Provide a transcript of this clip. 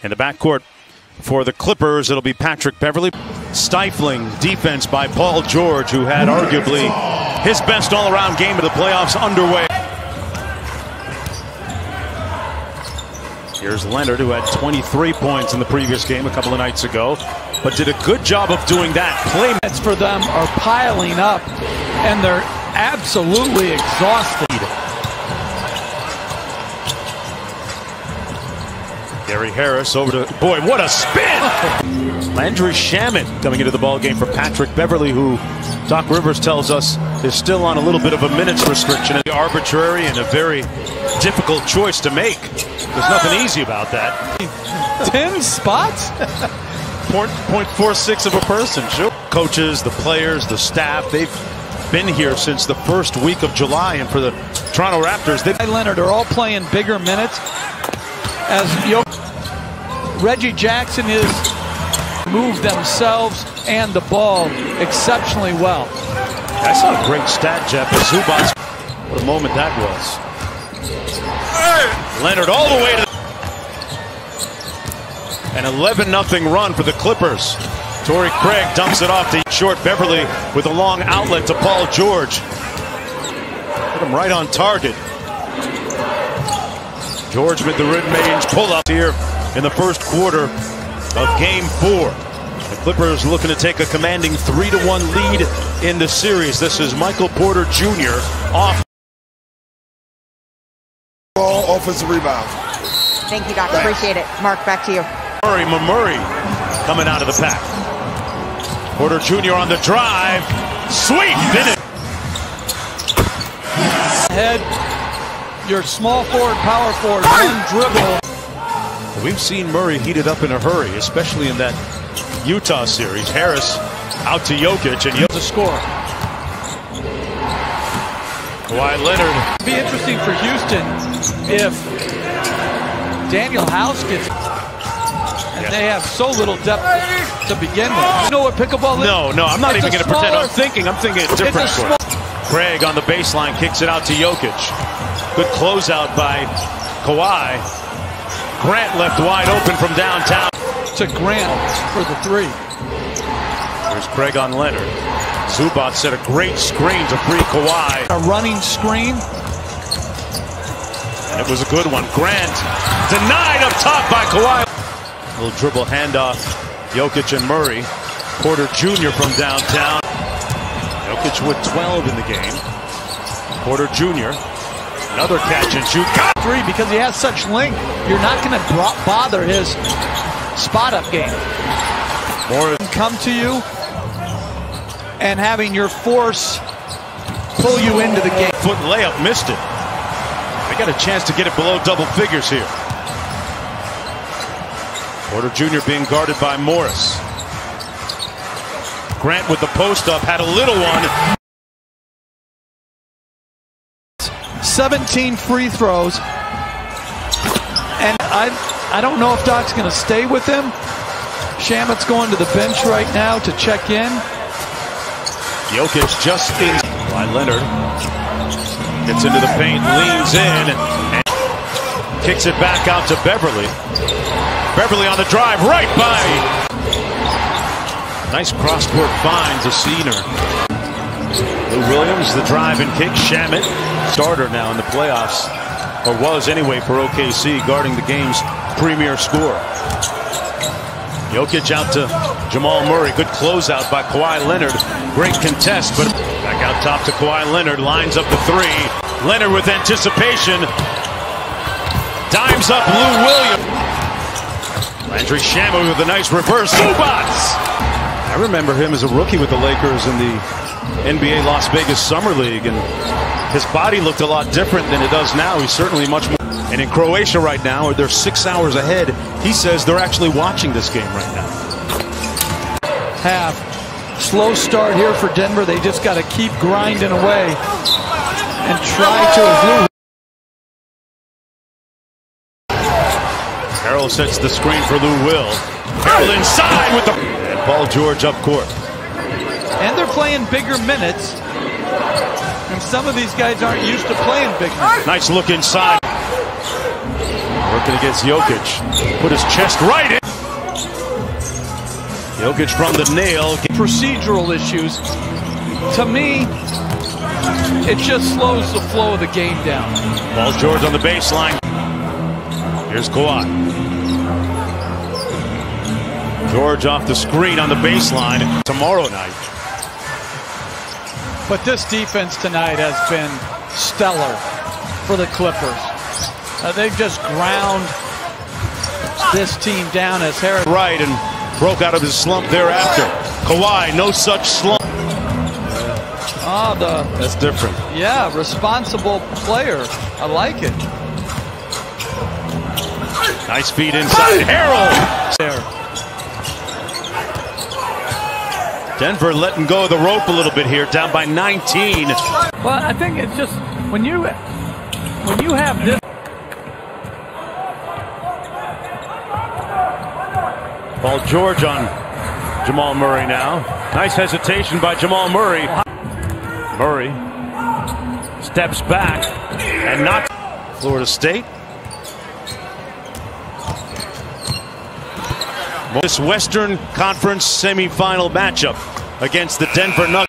In the backcourt for the Clippers, it'll be Patrick Beverley. Stifling defense by Paul George, who had arguably his best all-around game of the playoffs underway. Here's Leonard, who had 23 points in the previous game a couple of nights ago, but did a good job of doing that. Playmats for them are piling up, and they're absolutely exhausted. Gary Harris over to, boy, what a spin! Landry Shamet coming into the ballgame for Patrick Beverley, who Doc Rivers tells us is still on a little bit of a minutes restriction. Arbitrary and a very difficult choice to make. There's nothing easy about that. 10 spots? 0.46 of a person. Sure. Coaches, the players, the staff, they've been here since the first week of July, and for the Toronto Raptors, Leonard are all playing bigger minutes. As Reggie Jackson has moved themselves and the ball exceptionally well. That's not a great stat, Jeff. Zubac, what a moment that was. Leonard all the way to an 11-0 run for the Clippers. Torrey Craig dumps it off to short Beverley with a long outlet to Paul George. Put him right on target. George with the mid-range pull-up here in the first quarter of Game 4. The Clippers looking to take a commanding 3-1 lead in the series. This is Michael Porter Jr. off. Ball, offensive rebound. Thank you, Doc. Appreciate it. Mark, back to you. Murray coming out of the pack. Porter Jr. on the drive. Sweet finish. Head. Your small forward, power forward, one dribble. We've seen Murray heated up in a hurry, especially in that Utah series. Harris out to Jokic, and to score. Kawhi Leonard. It'd be interesting for Houston if Daniel House gets, and they have so little depth to begin with. You know what pickleball is? No, I'm not even going to pretend. I'm thinking it's different. Craig on the baseline kicks it out to Jokic. Good closeout by Kawhi. Grant left wide open from downtown. To Grant for the three. There's Craig on Leonard. Zubac set a great screen to free Kawhi. A running screen. And it was a good one. Grant denied up top by Kawhi. Little dribble handoff. Jokic and Murray. Porter Jr. from downtown. Jokic with 12 in the game. Porter Jr. Another catch and shoot. Three, because he has such length, you're not going to bother his spot-up game. More come to you and having your force pull you into the game. Foot layup, missed it. They got a chance to get it below double figures here. Porter Jr. being guarded by Morris. Grant with the post up, had a little one. 17 free throws, and I don't know if Doc's going to stay with him. Shamet's going to the bench right now to check in. Jokic just in by Leonard. Gets into the paint, leans in, and kicks it back out to Beverley. Beverley on the drive, right by. Nice cross-court find to Senior. Lou Williams, the drive and kick. Shamet, starter now in the playoffs, or was anyway for OKC, guarding the game's premier scorer. Jokic out to Jamal Murray. Good closeout by Kawhi Leonard. Great contest, but back out top to Kawhi Leonard. Lines up the three. Leonard with anticipation. Dimes up Lou Williams. Landry Shamet with a nice reverse. Zubac! I remember him as a rookie with the Lakers in the NBA Las Vegas Summer League, and his body looked a lot different than it does now. He's certainly much more. And in Croatia right now, they're 6 hours ahead. He says they're actually watching this game right now. Slow start here for Denver. They just got to keep grinding away and try to. Harrell sets the screen for Lou Will. Harrell inside with the... And Paul George up court. And they're playing bigger minutes. And some of these guys aren't used to playing big minutes. Nice look inside. Working against Jokic. Put his chest right in. Jokic from the nail. Procedural issues. To me, it just slows the flow of the game down. Paul George on the baseline. Here's Kawhi. George off the screen on the baseline tomorrow night. But this defense tonight has been stellar for the Clippers. They've just ground this team down as Harris. Right, and broke out of his slump thereafter. Kawhi, no such slump. That's different. Yeah, responsible player. I like it. Nice feed inside. Harrell. There. Denver letting go of the rope a little bit here, down by 19. Well, I think it's just when you have this. Paul George on Jamal Murray now. Nice hesitation by Jamal Murray. Murray steps back and knocks Florida State. This Western Conference semifinal matchup against the Denver Nuggets.